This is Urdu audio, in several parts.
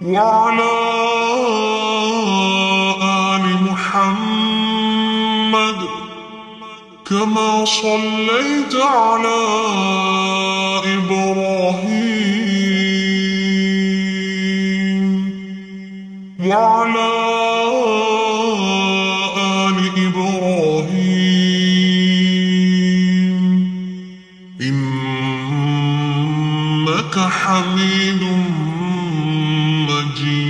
وعلى آل محمد كما صليت على إبراهيم وعلى آل إبراهيم إنك حميد مجيد.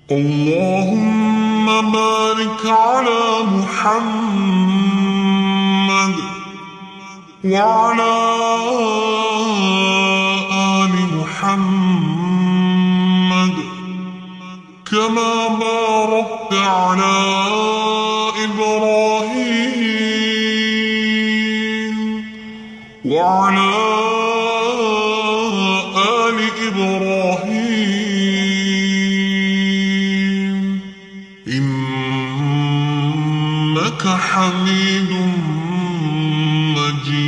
اللهم بارك على محمد وعلى آل محمد كما باركت على إبراهيم وعلى آل إبراهيم إنك حميد مجيد.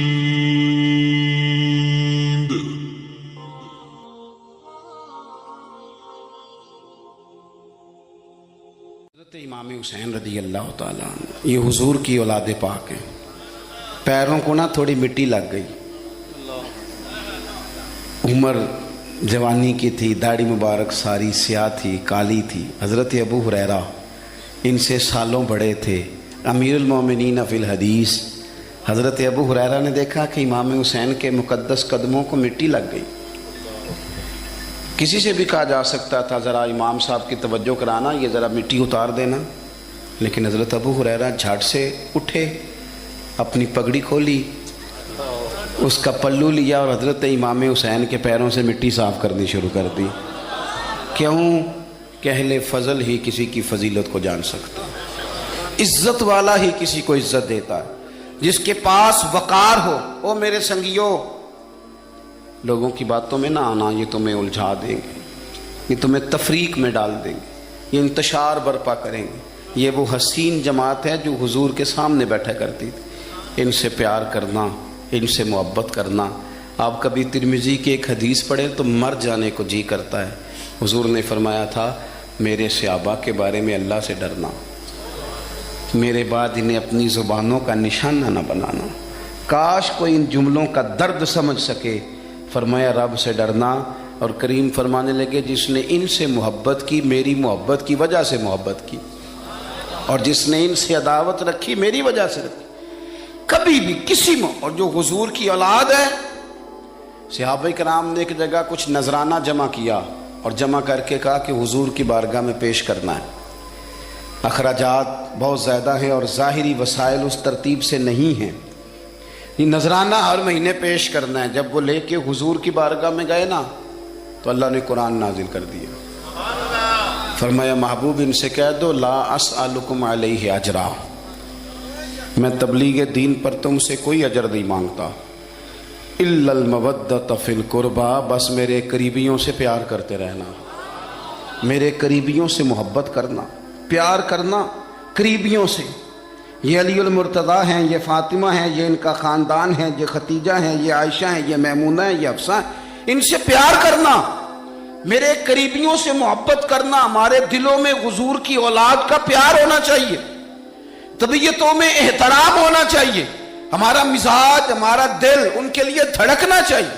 حضرت امام حسین رضی اللہ تعالیٰ عنہ یہ حضور کی اولاد پاک ہیں. پیروں کو نہ تھوڑی مٹی لگ گئی. عمر جوانی کی تھی، داڑھی مبارک ساری سیاہ تھی، کالی تھی. حضرت ابو ہریرہ ان سے سالوں بڑے تھے، امیر المومنین فی الحدیث. حضرت ابو ہریرہ نے دیکھا کہ امام حسین کے مقدس قدموں کو مٹی لگ گئی. کسی سے بھی کہا جا سکتا تھا ذرا امام صاحب کی توجہ کرانا، یہ ذرا مٹی اتار دینا، لیکن حضرت ابو ہریرہ جھٹ سے اٹھے، اپنی پگڑی کھولی، اس کا پلو لیا اور حضرت امام حسین کے پیروں سے مٹی صاف کرنی شروع کر دی. کیوں کہ اہل فضل ہی کسی کی فضیلت کو جان سکتا، عزت والا ہی کسی کو عزت دیتا ہے. جس کے پاس وقار ہو، او میرے سنگیو، لوگوں کی باتوں میں نہ آنا، یہ تمہیں الجھا دیں گے، یہ تمہیں تفریق میں ڈال دیں گے، یہ انتشار برپا کریں گے. یہ وہ حسین جماعت ہے جو حضور کے سامنے بیٹھا کرتی تھی. ان سے پیار کرنا، ان سے محبت کرنا. آپ کبھی ترمذی کی ایک حدیث پڑھیں تو مر جانے کو جی کرتا ہے. حضور نے فرمایا تھا میرے صحابہ کے بارے میں اللہ سے ڈرنا، میرے بعد انہیں اپنی زبانوں کا نشانہ نہ بنانا. کاش کوئی ان جملوں کا درد سمجھ سکے. فرمایا رب سے ڈرنا، اور کریم فرمانے لگے جس نے ان سے محبت کی میری محبت کی وجہ سے محبت کی، اور جس نے ان سے عداوت رکھی میری وجہ سے رکھی. کبھی بھی کسی اور جو حضور کی اولاد ہے. صحابہ کرام نے ایک جگہ کچھ نذرانہ جمع کیا اور جمع کر کے کہا کہ حضور کی بارگاہ میں پیش کرنا ہے. اخراجات بہت زیادہ ہیں اور ظاہری وسائل اس ترتیب سے نہیں ہیں. یہ نذرانہ ہر مہینے پیش کرنا ہے. جب وہ لے کے حضور کی بارگاہ میں گئے نا تو اللہ نے قرآن نازل کر دیا. فرمایا محبوب ان سے کہہ دو لا اسألکم علیہ اجرا، میں تبلیغ دین پر تم سے کوئی اجر نہیں مانگتا، الا المودۃ فی القربى، بس میرے قریبیوں سے پیار کرتے رہنا، میرے قریبیوں سے محبت کرنا، پیار کرنا قریبیوں سے. یہ علی المرتضیٰ ہیں، یہ فاطمہ ہیں، یہ ان کا خاندان ہے، یہ ختیجہ ہیں، یہ عائشہ ہیں، یہ میمونہ ہیں، یہ حفصہ ہیں. ان سے پیار کرنا، میرے قریبیوں سے محبت کرنا. ہمارے دلوں میں حضور کی اولاد کا پیار ہونا چاہیے، طبیعتوں میں احترام ہونا چاہیے. ہمارا مزاج، ہمارا دل ان کے لیے دھڑکنا چاہیے.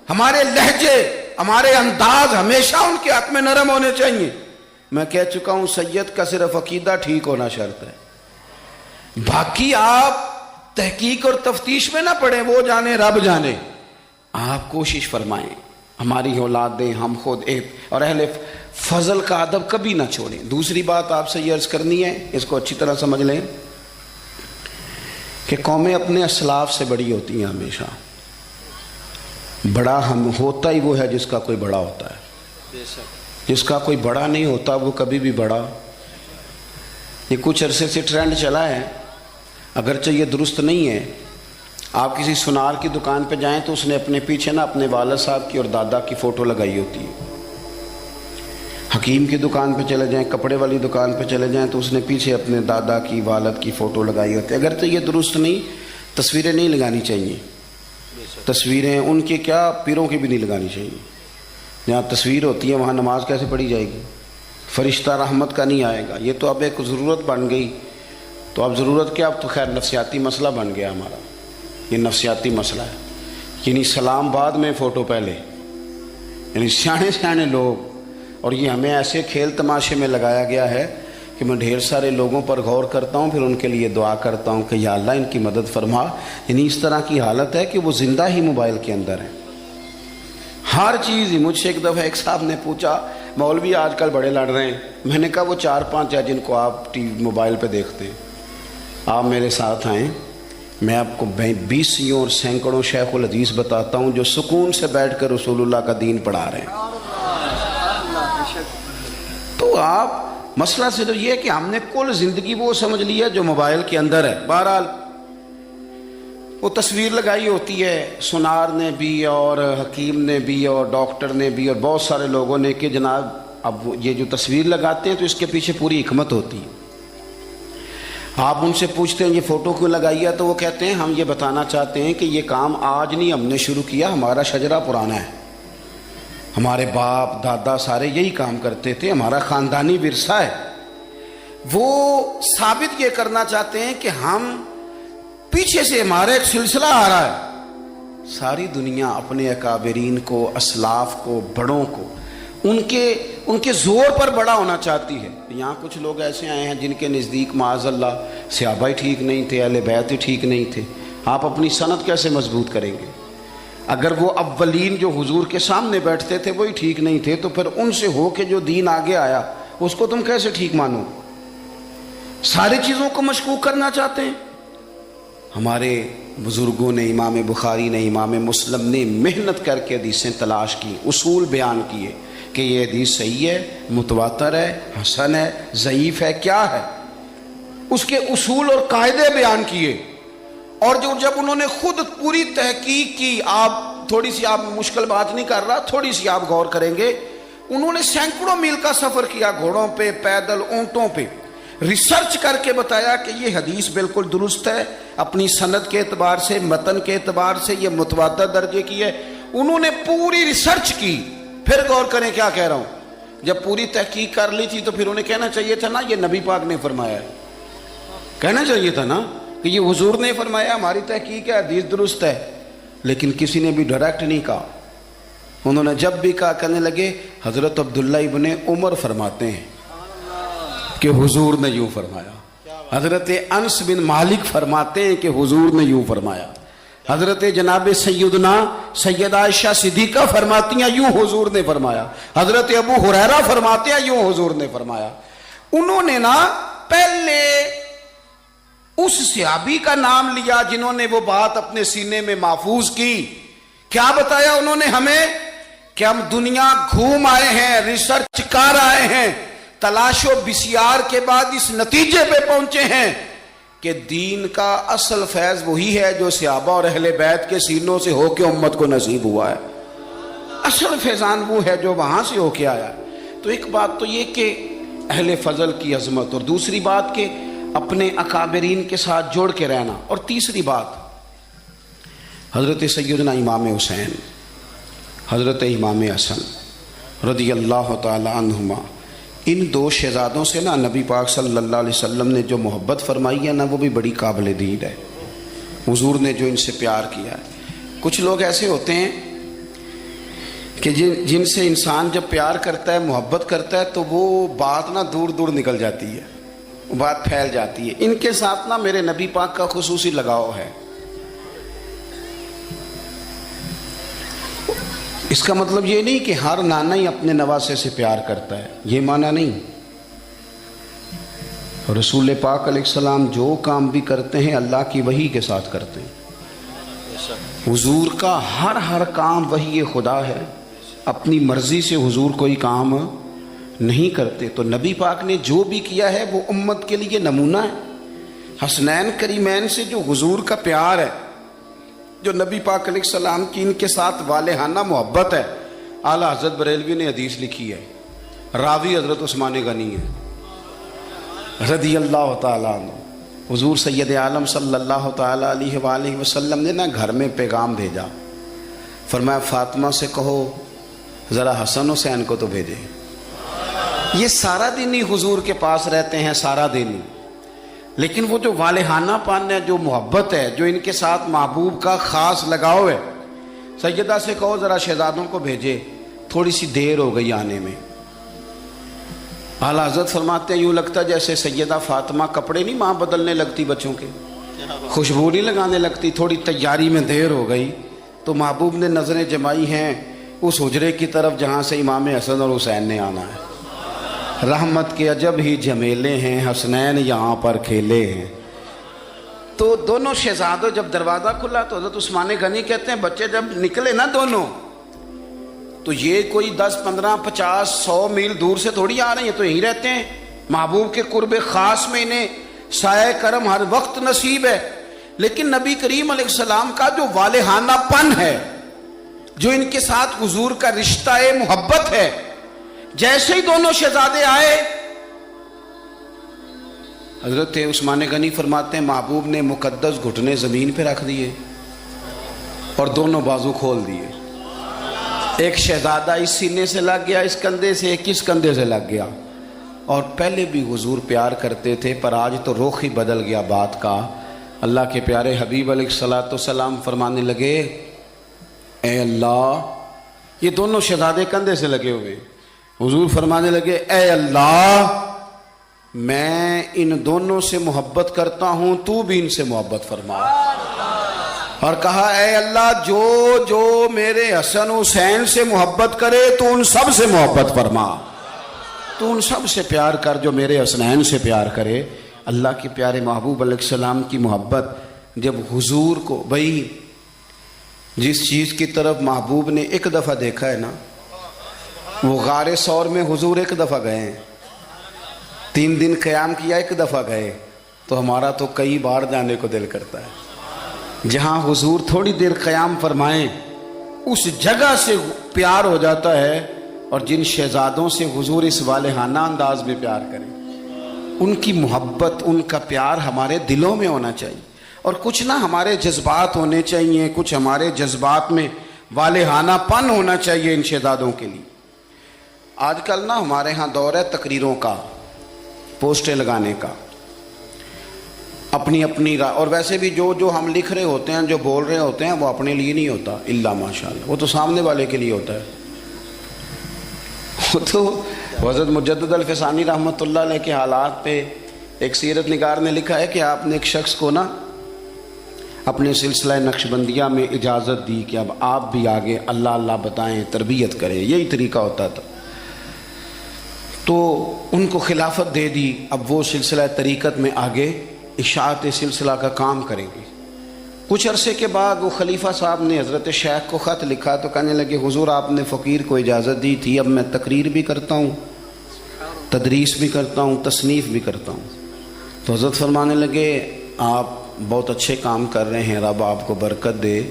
ہمارے لہجے، ہمارے انداز ہمیشہ ان کے حق میں نرم ہونے چاہیے. میں کہہ چکا ہوں سید کا صرف عقیدہ ٹھیک ہونا شرط ہے، باقی آپ تحقیق اور تفتیش میں نہ پڑیں، وہ جانے رب جانے. آپ کوشش فرمائیں ہماری اولادیں، ہم خود اور اہل فضل کا ادب کبھی نہ چھوڑیں. دوسری بات آپ سے یہ عرض کرنی ہے، اس کو اچھی طرح سمجھ لیں کہ قومیں اپنے اسلاف سے بڑی ہوتی ہیں ہمیشہ. بڑا ہم ہوتا ہی وہ ہے جس کا کوئی بڑا ہوتا ہے، جس کا کوئی بڑا نہیں ہوتا وہ کبھی بھی بڑا. یہ کچھ عرصے سے ٹرینڈ چلا ہے، اگرچہ یہ درست نہیں ہے. آپ کسی سنار کی دکان پہ جائیں تو اس نے اپنے پیچھے نا اپنے والد صاحب کی اور دادا کی فوٹو لگائی ہوتی ہے. حکیم کی دکان پہ چلے جائیں، کپڑے والی دکان پہ چلے جائیں تو اس نے پیچھے اپنے دادا کی، والد کی فوٹو لگائی ہوتی ہے. اگرچہ یہ درست نہیں، تصویریں نہیں لگانی چاہیے. تصویریں ان کی کیا پیروں کی بھی نہیں لگانی چاہیے. جہاں تصویر ہوتی ہے وہاں نماز کیسے پڑھی جائے گی؟ فرشتہ رحمت کا نہیں آئے گا. یہ تو اب ایک ضرورت بن گئی. تو اب ضرورت کیا؟ اب تو خیر نفسیاتی مسئلہ بن گیا ہمارا. یہ نفسیاتی مسئلہ ہے. یعنی سلام بعد میں فوٹو پہلے. یعنی سیانے لوگ. اور یہ ہمیں ایسے کھیل تماشے میں لگایا گیا ہے کہ میں ڈھیر سارے لوگوں پر غور کرتا ہوں، پھر ان کے لیے دعا کرتا ہوں کہ یا اللہ ان کی مدد فرما. یعنی اس طرح کی حالت ہے کہ وہ زندہ ہی موبائل کے اندر ہیں. ہر چیز ہی. مجھ سے ایک دفعہ ایک صاحب نے پوچھا مولوی آج کل بڑے لڑ رہے ہیں. میں نے کہا وہ 4-5 ہے جن کو آپ ٹی وی موبائل پہ دیکھتے ہیں. آپ میرے ساتھ آئیں، میں آپ کو 20 اور سینکڑوں شیخ الحدیث بتاتا ہوں جو سکون سے بیٹھ کر رسول اللہ کا دین پڑھا رہے ہیں. تو آپ مسئلہ سے تو یہ ہے کہ ہم نے کل زندگی وہ سمجھ لی ہے جو موبائل کے اندر ہے. بہرحال وہ تصویر لگائی ہوتی ہے سونار نے بھی اور حکیم نے بھی اور ڈاکٹر نے بھی اور بہت سارے لوگوں نے کہ جناب اب یہ جو تصویر لگاتے ہیں تو اس کے پیچھے پوری حکمت ہوتی ہے. آپ ان سے پوچھتے ہیں یہ فوٹو کیوں لگائی ہے تو وہ کہتے ہیں ہم یہ بتانا چاہتے ہیں کہ یہ کام آج نہیں ہم نے شروع کیا، ہمارا شجرہ پرانا ہے. ہمارے باپ دادا سارے یہی کام کرتے تھے، ہمارا خاندانی ورثہ ہے. وہ ثابت یہ کرنا چاہتے ہیں کہ ہم پیچھے سے ہمارا ایک سلسلہ آ رہا ہے. ساری دنیا اپنے اکابرین کو، اسلاف کو، بڑوں کو ان کے زور پر بڑا ہونا چاہتی ہے. یہاں کچھ لوگ ایسے آئے ہیں جن کے نزدیک معاذ اللہ صحابہ ہی ٹھیک نہیں تھے، اہل بیت ہی ٹھیک نہیں تھے. آپ اپنی سند کیسے مضبوط کریں گے؟ اگر وہ اولین جو حضور کے سامنے بیٹھتے تھے وہی ٹھیک نہیں تھے تو پھر ان سے ہو کے جو دین آگے آیا اس کو تم کیسے ٹھیک مانو؟ ساری چیزوں کو مشکوک کرنا چاہتے ہیں. ہمارے بزرگوں نے، امام بخاری نے، امام مسلم نے محنت کر کے حدیثیں تلاش کی، اصول بیان کیے کہ یہ حدیث صحیح ہے، متواتر ہے، حسن ہے، ضعیف ہے، کیا ہے. اس کے اصول اور قاعدے بیان کیے. اور جب انہوں نے خود پوری تحقیق کی، آپ تھوڑی سی، آپ مشکل بات نہیں کر رہا، تھوڑی سی آپ غور کریں گے، انہوں نے سینکڑوں میل کا سفر کیا، گھوڑوں پہ، پیدل، اونٹوں پہ، ریسرچ کر کے بتایا کہ یہ حدیث بالکل درست ہے، اپنی سند کے اعتبار سے، متن کے اعتبار سے یہ متواتر درجے کی ہے. انہوں نے پوری ریسرچ کی. پھر غور کریں کیا کہہ رہا ہوں. جب پوری تحقیق کر لی تھی تو پھر انہیں کہنا چاہیے تھا نا یہ نبی پاک نے فرمایا ہے. کہنا چاہیے تھا نا کہ یہ حضور نے فرمایا، ہماری تحقیق ہے، حدیث درست ہے. لیکن کسی نے بھی ڈائریکٹ نہیں کہا. انہوں نے جب بھی کہا کہنے لگے حضرت عبداللہ ابن عمر فرماتے ہیں کہ حضور نے یوں فرمایا. حضرت انس بن مالک فرماتے ہیں کہ حضور نے یوں فرمایا. حضرت جناب سیدہ عائشہ صدیقہ فرماتی ہیں یوں حضور نے فرمایا. حضرت ابو ہریرہ فرماتے ہیں یوں حضور نے فرمایا. انہوں نے نا پہلے اس صحابی کا نام لیا جنہوں نے وہ بات اپنے سینے میں محفوظ کی. کیا بتایا انہوں نے ہمیں کہ ہم دنیا گھوم آئے ہیں، ریسرچ کر آئے ہیں، تلاش و بسیار کے بعد اس نتیجے پہ پہنچے ہیں کہ دین کا اصل فیض وہی ہے جو صحابہ اور اہل بیت کے سینوں سے ہو کے امت کو نصیب ہوا ہے. اصل فیضان وہ ہے جو وہاں سے ہو کے آیا. تو ایک بات تو یہ کہ اہل فضل کی عظمت، اور دوسری بات کہ اپنے اکابرین کے ساتھ جوڑ کے رہنا، اور تیسری بات حضرت سیدنا امام حسین، حضرت امام حسن رضی اللہ تعالی عنہما، ان دو شہزادوں سے نا نبی پاک صلی اللہ علیہ وسلم نے جو محبت فرمائی ہے نا وہ بھی بڑی قابل دید ہے. حضور نے جو ان سے پیار کیا ہے. کچھ لوگ ایسے ہوتے ہیں کہ جن سے انسان جب پیار کرتا ہے، محبت کرتا ہے تو وہ بات نا دور دور نکل جاتی ہے، بات پھیل جاتی ہے. ان کے ساتھ نا میرے نبی پاک کا خصوصی لگاؤ ہے. اس کا مطلب یہ نہیں کہ ہر نانا ہی اپنے نواسے سے پیار کرتا ہے، یہ معنی نہیں. رسول پاک علیہ السلام جو کام بھی کرتے ہیں اللہ کی وحی کے ساتھ کرتے ہیں. حضور کا ہر کام وحی خدا ہے. اپنی مرضی سے حضور کوئی کام نہیں کرتے. تو نبی پاک نے جو بھی کیا ہے وہ امت کے لیے نمونہ ہے. حسنین کریمین سے جو حضور کا پیار ہے، جو نبی پاک علیہ السلام کی ان کے ساتھ والہانہ محبت ہے. اعلیٰ حضرت بریلوی نے حدیث لکھی ہے، راوی حضرت عثمان غنی ہے رضی اللہ تعالیٰ عنہ. حضور سید عالم صلی اللہ تعالیٰ علیہ وآلہ وسلم نے نا گھر میں پیغام بھیجا فرمایا فاطمہ سے کہو ذرا حسن حسین کو تو بھیجے. یہ سارا دن ہی حضور کے پاس رہتے ہیں، سارا دن ہی، لیکن وہ جو والہانہ پن ہے، جو محبت ہے، جو ان کے ساتھ محبوب کا خاص لگاؤ ہے. سیدہ سے کہو ذرا شہزادوں کو بھیجے، تھوڑی سی دیر ہو گئی آنے میں. اعلیٰ حضرت فرماتے ہیں یوں لگتا جیسے سیدہ فاطمہ کپڑے نہیں ماں بدلنے لگتی بچوں کے، خوشبو نہیں لگانے لگتی، تھوڑی تیاری میں دیر ہو گئی تو محبوب نے نظریں جمائی ہیں اس حجرے کی طرف جہاں سے امام حسن اور حسین نے آنا ہے. رحمت کے عجب ہی جھمیلے ہیں، حسنین یہاں پر کھیلے ہیں. تو دونوں شہزادوں جب دروازہ کھلا تو حضرت عثمان غنی کہتے ہیں بچے جب نکلے نا دونوں تو یہ کوئی 10 15 50 100 میل دور سے تھوڑی آ رہے ہیں، تو یہیں رہتے ہیں. محبوب کے قرب خاص میں انہیں سایہ کرم ہر وقت نصیب ہے. لیکن نبی کریم علیہ السلام کا جو والہانہ پن ہے، جو ان کے ساتھ حضور کا رشتہ محبت ہے، جیسے ہی دونوں شہزادے آئے حضرت عثمان غنی فرماتے ہیں محبوب نے مقدس گھٹنے زمین پہ رکھ دیے اور دونوں بازو کھول دیے. ایک شہزادہ اس سینے سے لگ گیا اس کندھے سے، ایک اس کندھے سے لگ گیا. اور پہلے بھی حضور پیار کرتے تھے پر آج تو رخ ہی بدل گیا بات کا. اللہ کے پیارے حبیب علیہ الصلوۃ والسلام فرمانے لگے اے اللہ، یہ دونوں شہزادے کندھے سے لگے ہوئے، حضور فرمانے لگے اے اللہ میں ان دونوں سے محبت کرتا ہوں، تو بھی ان سے محبت فرما. اور کہا اے اللہ جو جو میرے حسن حسین سے محبت کرے تو ان سب سے محبت فرما، تو ان سب سے پیار کر جو میرے حسنین سے پیار کرے. اللہ کے پیارے محبوب علیہ السلام کی محبت جب حضور کو، بھائی جس چیز کی طرف محبوب نے ایک دفعہ دیکھا ہے نا، وہ غار ثور میں حضور ایک دفعہ گئے ہیں، 3 دن قیام کیا ایک دفعہ گئے، تو ہمارا تو کئی بار جانے کو دل کرتا ہے. جہاں حضور تھوڑی دیر قیام فرمائیں اس جگہ سے پیار ہو جاتا ہے. اور جن شہزادوں سے حضور اس والہانہ انداز میں پیار کریں، ان کی محبت، ان کا پیار ہمارے دلوں میں ہونا چاہیے. اور کچھ نہ ہمارے جذبات ہونے چاہیے، کچھ ہمارے جذبات میں والہانہ پن ہونا چاہیے ان شہزادوں کے لیے. آج کل نا ہمارے ہاں دور ہے تقریروں کا، پوسٹیں لگانے کا، اپنی اپنی اور ویسے بھی جو ہم لکھ رہے ہوتے ہیں، جو بول رہے ہوتے ہیں، وہ اپنے لیے نہیں ہوتا الا ماشاءاللہ، وہ تو سامنے والے کے لیے ہوتا ہے. وہ تو حضرت مجدد الفسانی رحمۃ اللہ علیہ کے حالات پہ ایک سیرت نگار نے لکھا ہے کہ آپ نے ایک شخص کو نا اپنے سلسلہ نقشبندیہ میں اجازت دی کہ اب آپ بھی آگے اللہ اللہ بتائیں، تربیت کریں، یہی طریقہ ہوتا تھا. تو ان کو خلافت دے دی، اب وہ سلسلہ طریقت میں آگے اشاعت سلسلہ کا کام کریں گے. کچھ عرصے کے بعد وہ خلیفہ صاحب نے حضرت شیخ کو خط لکھا تو کہنے لگے حضور آپ نے فقیر کو اجازت دی تھی، اب میں تقریر بھی کرتا ہوں، تدریس بھی کرتا ہوں، تصنیف بھی کرتا ہوں. تو حضرت فرمانے لگے آپ بہت اچھے کام کر رہے ہیں، رب آپ کو برکت دے،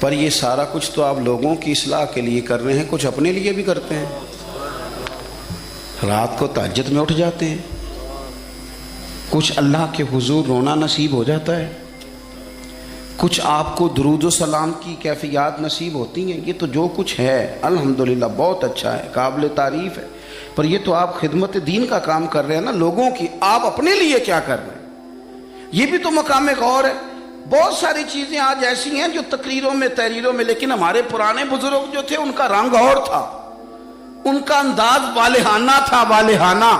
پر یہ سارا کچھ تو آپ لوگوں کی اصلاح کے لیے کر رہے ہیں، کچھ اپنے لیے بھی کرتے ہیں. رات کو تہجد میں اٹھ جاتے ہیں، کچھ اللہ کے حضور رونا نصیب ہو جاتا ہے، کچھ آپ کو درود و سلام کی کیفیات نصیب ہوتی ہیں. یہ تو جو کچھ ہے الحمدللہ بہت اچھا ہے، قابل تعریف ہے، پر یہ تو آپ خدمت دین کا کام کر رہے ہیں نا لوگوں کی، آپ اپنے لیے کیا کر رہے ہیں؟ یہ بھی تو مقام غور ہے. بہت ساری چیزیں آج ایسی ہیں جو تقریروں میں تحریروں میں، لیکن ہمارے پرانے بزرگ جو تھے ان کا رنگ اور تھا، ان کا انداز والہانہ تھا، والہانہ.